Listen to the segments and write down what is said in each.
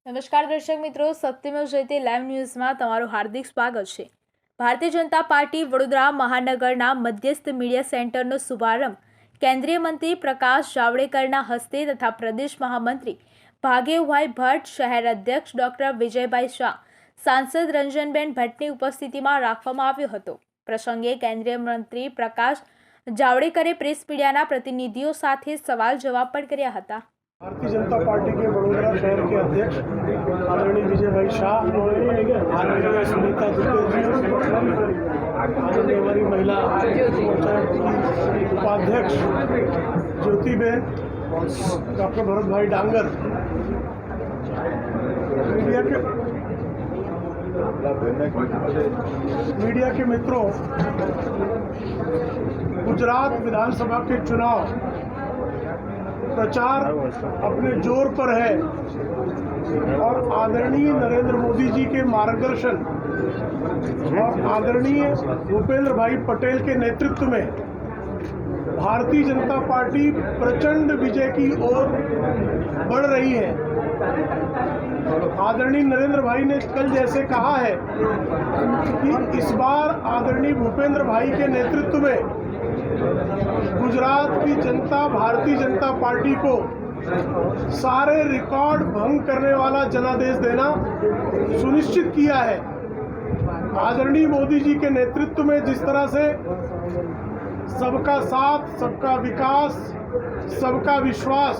નમસ્કાર દર્શક મિત્રો, સત્યમેવ જયતે લાઈવ ન્યૂઝમાં તમારું હાર્દિક સ્વાગત છે। ભારતીય જનતા પાર્ટી વડોદરા મહાનગરના મધ્યસ્થ મીડિયા સેન્ટરનો શુભારંભ કેન્દ્રીય મંત્રી પ્રકાશ જાવડેકરના હસ્તે તથા પ્રદેશ મહામંત્રી ભાગેવભાઈ ભટ્ટ, શહેર અધ્યક્ષ ડોક્ટર વિજયભાઈ શાહ, સાંસદ રંજનબેન ભટ્ટની ઉપસ્થિતિમાં રાખવામાં આવ્યો હતો। પ્રસંગે કેન્દ્રીય મંત્રી પ્રકાશ જાવડેકરે પ્રેસ મીડિયાના प्रतिनिधियों સાથે સવાલ जवाब પણ કર્યા હતા। भारतीय जनता पार्टी के वडोदरा शहर के अध्यक्ष आदरणीय विजय भाई शाह, आदरणीय सुनीता दुबे जी, आदरणीय हमारी महिला मोर्चा की उपाध्यक्ष ज्योतिबेन, डॉक्टर भरत भाई डांगर, मीडिया के मित्रों, गुजरात विधानसभा के चुनाव प्रचार अपने जोर पर है और आदरणीय नरेंद्र मोदी जी के मार्गदर्शन और आदरणीय भूपेंद्र भाई पटेल के नेतृत्व में भारतीय जनता पार्टी प्रचंड विजय की ओर बढ़ रही है। आदरणीय नरेंद्र भाई ने कल जैसे कहा है कि इस बार आदरणीय भूपेंद्र भाई के नेतृत्व में गुजरात की जनता भारतीय जनता पार्टी को सारे रिकॉर्ड भंग करने वाला जनादेश देना सुनिश्चित किया है। आदरणीय मोदी जी के नेतृत्व में जिस तरह से सबका साथ, सबका विकास, सबका विश्वास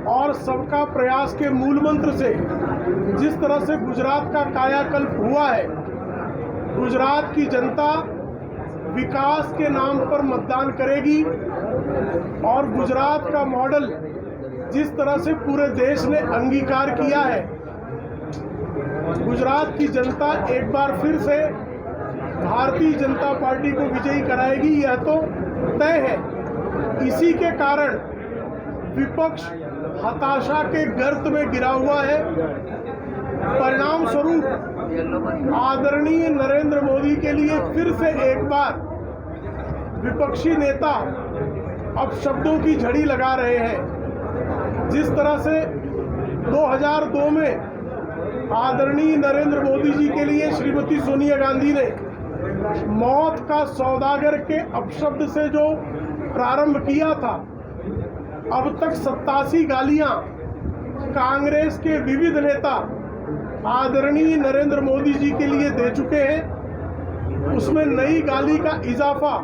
और सबका प्रयास के मूल मंत्र से जिस तरह से गुजरात का कायाकल्प हुआ है, गुजरात की जनता विकास के नाम पर मतदान करेगी और गुजरात का मॉडल जिस तरह से पूरे देश ने अंगीकार किया है, गुजरात की जनता एक बार फिर से भारतीय जनता पार्टी को विजयी कराएगी, यह तो तय है। इसी के कारण विपक्ष हताशा के गर्त में गिरा हुआ है। परिणाम स्वरूप आदरणीय नरेंद्र मोदी के लिए फिर से एक बार विपक्षी नेता अब शब्दों की झड़ी लगा रहे हैं। जिस तरह से 2002 में आदरणीय नरेंद्र मोदी जी के लिए श्रीमती सोनिया गांधी ने मौत का सौदागर के अपशब्द से जो प्रारंभ किया था, अब तक 87 गालियां कांग्रेस के विविध नेता आदरणीय नरेंद्र मोदी जी के लिए दे चुके हैं। उसमें नई गाली का इजाफा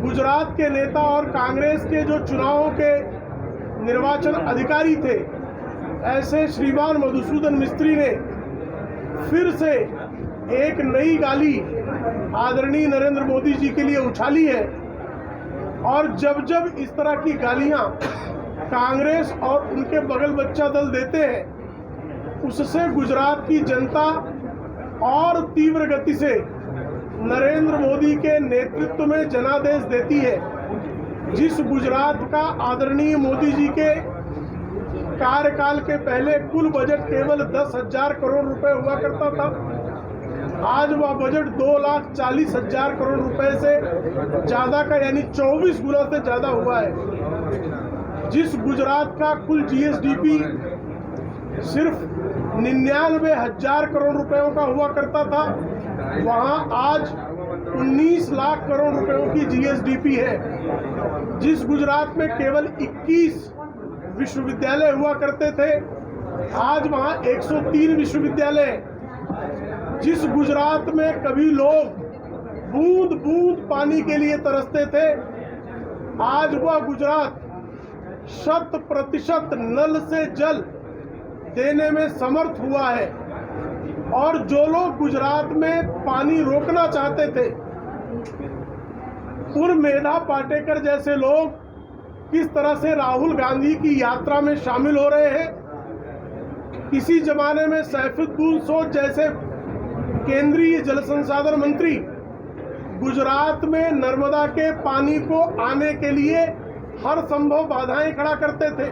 गुजरात के नेता और कांग्रेस के जो चुनावों के निर्वाचन अधिकारी थे, ऐसे श्रीमान मधुसूदन मिस्त्री ने फिर से एक नई गाली आदरणीय नरेंद्र मोदी जी के लिए उछाली है। और जब जब इस तरह की गालियां कांग्रेस और उनके बगल बच्चा दल देते हैं, उससे गुजरात की जनता और तीव्र गति से नरेंद्र मोदी के नेतृत्व में जनादेश देती है। जिस गुजरात का आदरणीय मोदी जी के कार्यकाल के पहले कुल बजट केवल 10,000 करोड़ रुपए हुआ करता था, आज वह बजट 2,40,000 करोड़ रुपए से ज़्यादा का यानी 24 गुना से ज़्यादा हुआ है। जिस गुजरात का कुल जीएसडीपी सिर्फ 99,000 करोड़ रुपयों का हुआ करता था, वहां आज 19 लाख करोड़ रुपयों की जीएसडीपी है। जिस गुजरात में केवल 21 विश्वविद्यालय हुआ करते थे, आज वहां 103 विश्वविद्यालय हैं। जिस गुजरात में कभी लोग बूंद बूंद पानी के लिए तरसते थे, आज वह गुजरात 100% नल से जल देने में समर्थ हुआ है। और जो लोग गुजरात में पानी रोकना चाहते थे, मेधा पाटेकर जैसे लोग किस तरह से राहुल गांधी की यात्रा में शामिल हो रहे हैं। किसी जमाने में सैफुद्दीन सोज जैसे केंद्रीय जल संसाधन मंत्री गुजरात में नर्मदा के पानी को आने के लिए हर संभव बाधाएं खड़ा करते थे।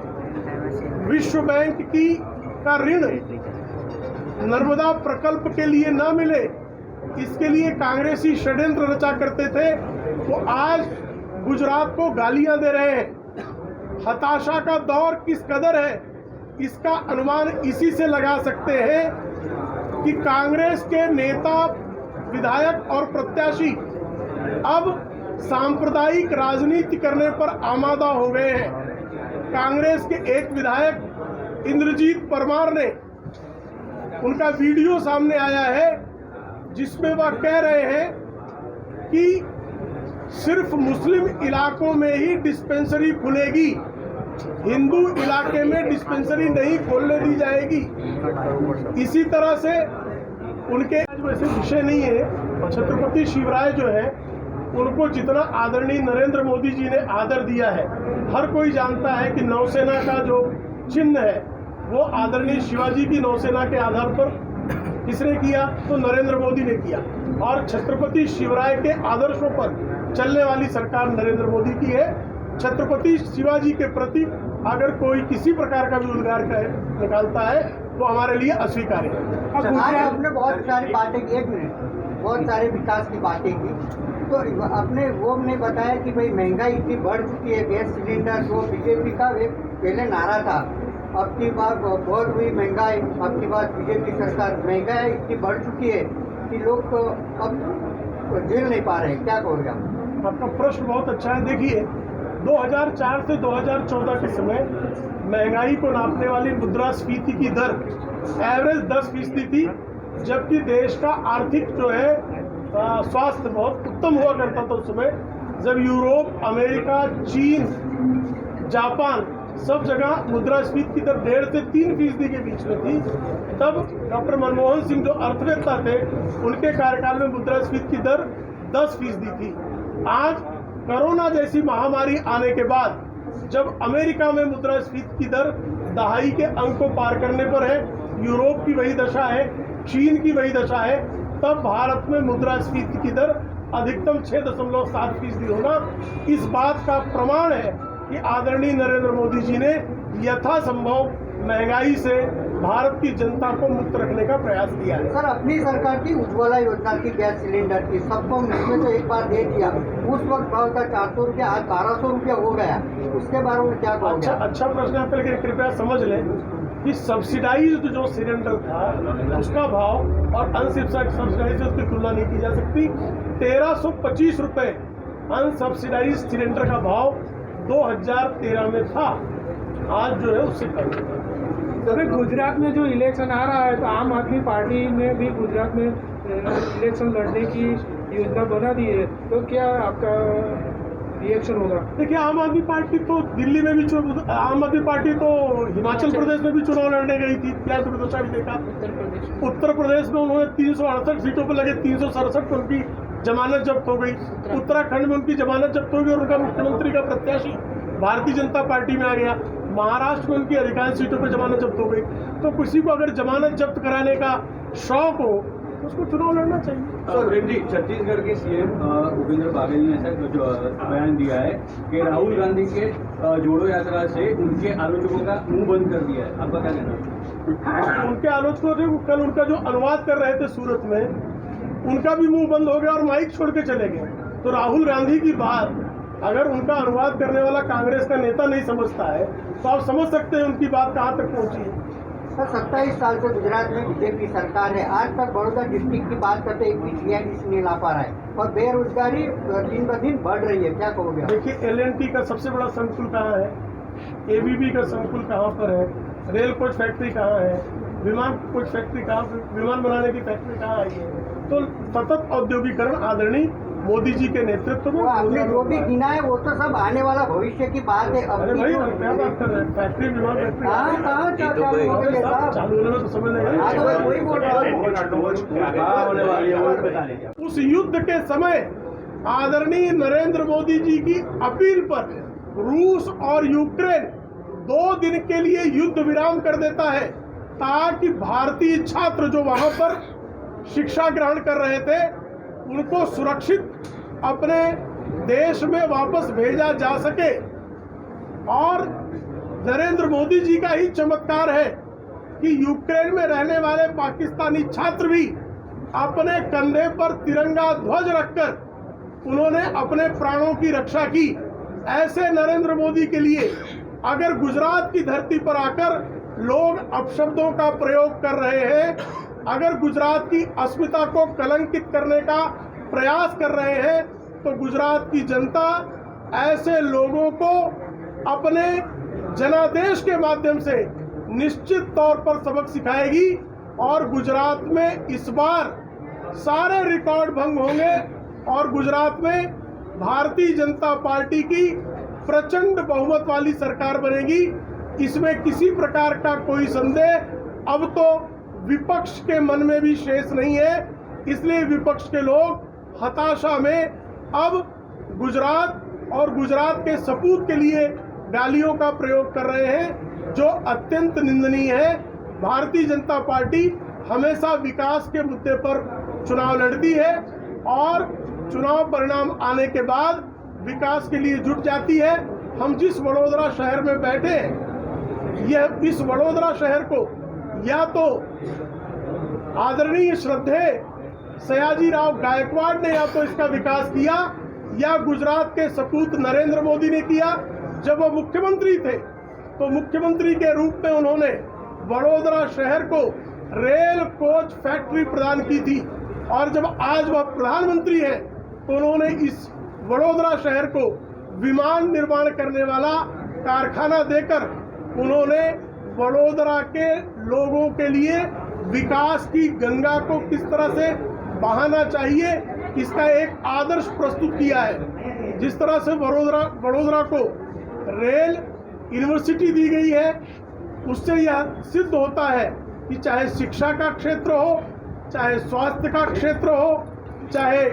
विश्व बैंक का ऋण नर्मदा प्रकल्प के लिए न मिले, इसके लिए कांग्रेसी षड्यंत्र रचा करते थे, तो आज गुजरात को गालियां दे रहे हैं। हताशा का दौर किस कदर है इसका अनुमान इसी से लगा सकते हैं कि कांग्रेस के नेता, विधायक और प्रत्याशी अब सांप्रदायिक राजनीति करने पर आमादा हो गए हैं। कांग्रेस के एक विधायक इंद्रजीत परमार ने, उनका वीडियो सामने आया है जिसमें वह कह रहे हैं कि सिर्फ मुस्लिम इलाकों में ही डिस्पेंसरी खुलेगी, हिंदू इलाके में डिस्पेंसरी नहीं खोलने दी जाएगी। इसी तरह से उनके आज वैसे विषय नहीं है, छत्रपति शिवराय जो है उनको जितना आदरणीय नरेंद्र मोदी जी ने आदर दिया है, हर कोई जानता है कि नौसेना का जो चिन्ह है वो आदरणीय शिवाजी की नौसेना के आधार पर किसने किया, तो नरेंद्र मोदी ने किया। और छत्रपति शिवराय के आदर्शों पर चलने वाली सरकार नरेंद्र मोदी की है। छत्रपति शिवाजी के प्रति अगर कोई किसी प्रकार का भी उद्गार निकालता है तो हमारे लिए अस्वीकार्य है। आज आपने बहुत सारी बातें की, एक मिनट, बहुत सारे विकास की बातें की, तो आपने वो नहीं बताया कि भाई महंगाई इतनी बढ़ चुकी है, गैस सिलेंडर जो बीजेपी का एक पहले नारा था, अब की बार बहुत हुई महंगाई, अब की बार बीजेपी सरकार, महंगाई इतनी बढ़ चुकी है कि लोग तो अब झेल नहीं पा रहे हैं, क्या कहोगे आप? आपका प्रश्न बहुत अच्छा है। देखिए 2004 से 2014 के समय महंगाई को नापने वाली मुद्रास्फीति की दर एवरेज 10% थी, जबकि देश का आर्थिक जो है स्वास्थ्य बहुत उत्तम हुआ करता था उस समय, जब यूरोप, अमेरिका, चीन, जापान सब जगह मुद्रास्फीति की दर 1.5 से 3% के बीच में थी। तब डॉक्टर मनमोहन सिंह जो अर्थवेत्ता थे, उनके कार्यकाल में मुद्रास्फीति की दर 10% थी। आज कोरोना जैसी महामारी आने के बाद जब अमेरिका में मुद्रास्फीति की दर दहाई के अंक को पार करने पर है, यूरोप की वही दशा है, चीन की वही दशा है, तब भारत में मुद्रास्फीति की दर अधिकतम 6.7% होना इस बात का प्रमाण है कि आदरणीय नरेंद्र मोदी जी ने यथासंभव महंगाई से भारत की जनता को मुक्त रखने का प्रयास किया है। सर, अपनी सरकार की उज्ज्वला योजना की, गैस सिलेंडर की, सबको उसमें तो एक बार दे दिया, उस वक्त भाव था 400 रुपया, आज 1200 रुपया हो गया, उसके बारे में क्या कहोगे? अच्छा प्रश्न है। आपके, लेकिन कृपया समझ लें कि सब्सिडाइज्ड जो सिलेंडर था उसका भाव और अनसब्सिडाइज्ड उसकी तुलना नहीं की जा सकती। 1325 रुपये अनसब्सिडाइज्ड सिलेंडर का भाव 2013 में था, आज जो है उससे कम। अभी गुजरात में जो इलेक्शन आ रहा है तो आम आदमी पार्टी ने भी गुजरात में इलेक्शन लड़ने की योजना बना दी है, तो क्या आपका रिएक्शन होगा? देखिए, आम आदमी पार्टी तो दिल्ली में भी आम आदमी पार्टी तो हिमाचल प्रदेश में भी चुनाव लड़ने गई थी, क्या दुर्दशा भी देखा। उत्तर प्रदेश में उन्होंने 368 सीटों पर लगे 367 पर उनकी जमानत जब्त हो गई। उत्तराखंड में उनकी जमानत जब्त हो गई और उनका मुख्यमंत्री का प्रत्याशी भारतीय जनता पार्टी में आ गया। महाराष्ट्र में उनकी अधिकांश सीटों पर जमानत जब्त हो गई। तो किसी को अगर जमानत जब्त कराने का शौक हो तो उसको चुनाव लड़ना चाहिए। जी, छत्तीसगढ़ के सीएम भूपेंद्र बाघेल ने ऐसा कुछ बयान दिया है कि राहुल गांधी के जोड़ो यात्रा से उनके आलोचकों का मुंह बंद कर दिया है, आपका क्या कहना है? उनके आलोचकों ने कल उनका जो अनुवाद कर रहे थे सूरत में, उनका भी मुंह बंद हो गया और माइक छोड़ के चले गए। तो राहुल गांधी की बात अगर उनका अनुवाद करने वाला कांग्रेस का नेता नहीं समझता है तो आप समझ सकते हैं उनकी बात कहाँ तक पहुंची है। सर, 27 साल से गुजरात में बीजेपी सरकार है, आज तक बड़ौदा डिस्ट्रिक्ट की बात करते एक भी GIDC नहीं ला पा रहा है और बेरोजगारी दिन ब दिन बढ़ रही है, क्या कहोगे? देखिए, LNT का सबसे बड़ा संकुल कहाँ है, ABB का संकुल कहाँ पर है, रेल कोच फैक्ट्री कहाँ है, विमान कोच फैक्ट्री कहाँ पर, विमान बनाने की फैक्ट्री कहाँ आई है। तो सतत औद्योगिकरण आदरणीय मोदी जी के नेतृत्व में आपने जो भी गिना है वो तो सब आने वाला भविष्य की बात है। अरे भाई, क्या बात कर रहे हैं? फैक्ट्री, विमान फैक्ट्री चालू होने में तो समझ नहीं। उस युद्ध के समय आदरणीय नरेंद्र मोदी जी की अपील पर रूस और यूक्रेन 2 दिन के लिए युद्ध विराम कर देता है ताकि भारतीय छात्र जो वहां पर शिक्षा ग्रहण कर रहे थे उनको सुरक्षित अपने देश में वापस भेजा जा सके। और नरेंद्र मोदी जी का ही चमत्कार है कि यूक्रेन में रहने वाले पाकिस्तानी छात्र भी अपने कंधे पर तिरंगा ध्वज रखकर उन्होंने अपने प्राणों की रक्षा की। ऐसे नरेंद्र मोदी के लिए अगर गुजरात की धरती पर आकर लोग अपशब्दों का प्रयोग कर रहे हैं, अगर गुजरात की अस्मिता को कलंकित करने का प्रयास कर रहे हैं, तो गुजरात की जनता ऐसे लोगों को अपने जनादेश के माध्यम से निश्चित तौर पर सबक सिखाएगी और गुजरात में इस बार सारे रिकॉर्ड भंग होंगे और गुजरात में भारतीय जनता पार्टी की प्रचंड बहुमत वाली सरकार बनेगी। इसमें किसी प्रकार का कोई संदेह अब तो विपक्ष के मन में भी शेष नहीं है। इसलिए विपक्ष के लोग हताशा में अब गुजरात और गुजरात के सपूत के लिए गालियों का प्रयोग कर रहे हैं, जो अत्यंत निंदनीय है। भारतीय जनता पार्टी हमेशा विकास के मुद्दे पर चुनाव लड़ती है और चुनाव परिणाम आने के बाद विकास के लिए जुट जाती है। हम जिस वडोदरा शहर में बैठे हैं, इस वडोदरा शहर को या तो आदरणीय श्रद्धेय सयाजी राव गायकवाड़ ने या तो इसका विकास किया या गुजरात के सपूत नरेंद्र मोदी ने किया। जब वो मुख्यमंत्री थे तो मुख्यमंत्री के रूप में उन्होंने वडोदरा शहर को रेल कोच फैक्ट्री प्रदान की थी और जब आज वह प्रधानमंत्री हैं तो उन्होंने इस वडोदरा शहर को विमान निर्माण करने वाला कारखाना देकर उन्होंने वडोदरा के लोगों के लिए विकास की गंगा को किस तरह से बहाना चाहिए इसका एक आदर्श प्रस्तुत किया है। जिस तरह से वडोदरा को रेल यूनिवर्सिटी दी गई है, उससे यह सिद्ध होता है कि चाहे शिक्षा का क्षेत्र हो, चाहे स्वास्थ्य का क्षेत्र हो, चाहे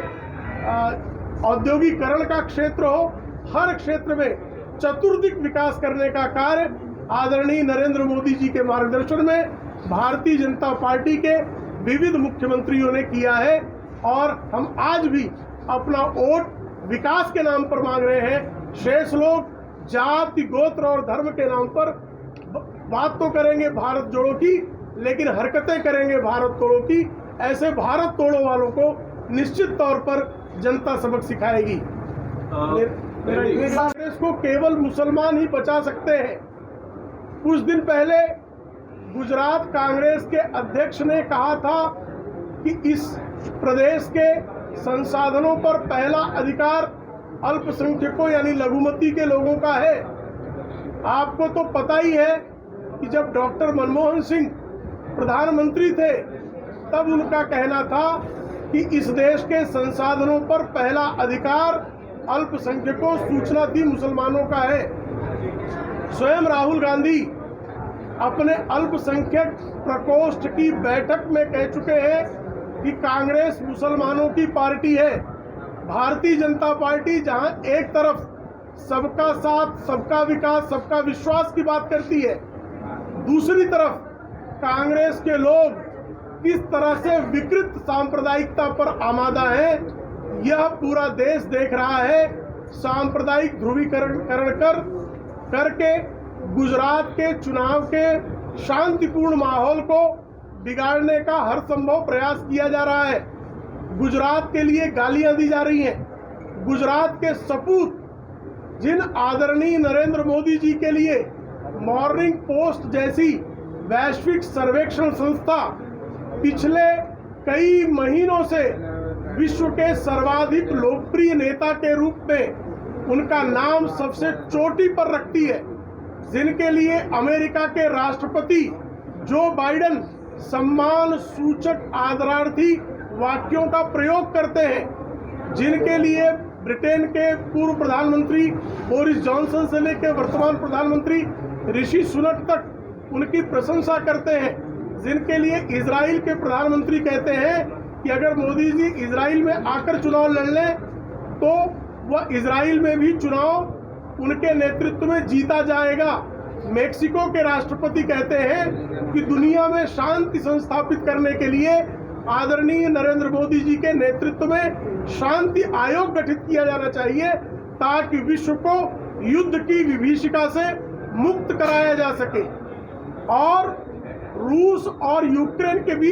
औद्योगिकरण का क्षेत्र हो, हर क्षेत्र में चतुर्दिक विकास करने का कार्य आदरणीय नरेंद्र मोदी जी के मार्गदर्शन में भारतीय जनता पार्टी के विविध मुख्यमंत्रियों ने किया है और हम आज भी अपना वोट विकास के नाम पर मांग रहे हैं। शेष लोग जाति, गोत्र और धर्म के नाम पर बात तो करेंगे भारत जोड़ो की, लेकिन हरकतें करेंगे भारत तोड़ो की। ऐसे भारत तोड़ो वालों को निश्चित तौर पर जनता सबक सिखाएगी। कांग्रेस को केवल मुसलमान ही बचा सकते हैं। कुछ दिन पहले गुजरात कांग्रेस के अध्यक्ष ने कहा था कि इस प्रदेश के संसाधनों पर पहला अधिकार अल्पसंख्यकों यानी लघुमती के लोगों का है। आपको तो पता ही है कि जब डॉक्टर मनमोहन सिंह प्रधानमंत्री थे तब उनका कहना था कि इस देश के संसाधनों पर पहला अधिकार अल्पसंख्यकों, सूचना थी, मुसलमानों का है। स्वयं राहुल गांधी अपने अल्पसंख्यक प्रकोष्ठ की बैठक में कह चुके हैं कि कांग्रेस मुसलमानों की पार्टी है। भारतीय जनता पार्टी जहां एक तरफ सबका साथ, सबका विकास, सबका विश्वास की बात करती है, दूसरी तरफ कांग्रेस के लोग किस तरह से विकृत सांप्रदायिकता पर आमादा है, यह पूरा देश देख रहा है। सांप्रदायिक ध्रुवीकरण करके गुजरात के चुनाव के शांतिपूर्ण माहौल को बिगाड़ने का हर संभव प्रयास किया जा रहा है। गुजरात के लिए गालियां दी जा रही हैं। गुजरात के सपूत जिन आदरणीय नरेंद्र मोदी जी के लिए मॉर्निंग पोस्ट जैसी वैश्विक सर्वेक्षण संस्था पिछले कई महीनों से विश्व के सर्वाधिक लोकप्रिय नेता के रूप में उनका नाम सबसे चोटी पर रखती है, जिनके लिए अमेरिका के राष्ट्रपति जो बाइडेन सम्मान सूचक आदरार्थी वाक्यों का प्रयोग करते हैं, जिनके लिए ब्रिटेन के पूर्व प्रधानमंत्री बोरिस जॉनसन से लेकर वर्तमान प्रधानमंत्री ऋषि सुनक तक उनकी प्रशंसा करते हैं, जिनके लिए इजराइल के प्रधानमंत्री कहते हैं कि अगर मोदी जी इजराइल में आकर चुनाव लड़ लें तो वह इजराइल में भी चुनाव उनके नेतृत्व में जीता जाएगा। मेक्सिको के राष्ट्रपति कहते हैं कि दुनिया में शांति संस्थापित करने के लिए आदरणीय नरेंद्र मोदी जी के नेतृत्व में शांति आयोग गठित किया जाना चाहिए ताकि विश्व को युद्ध की विभीषिका से मुक्त कराया जा सके। और रूस और यूक्रेन के बीच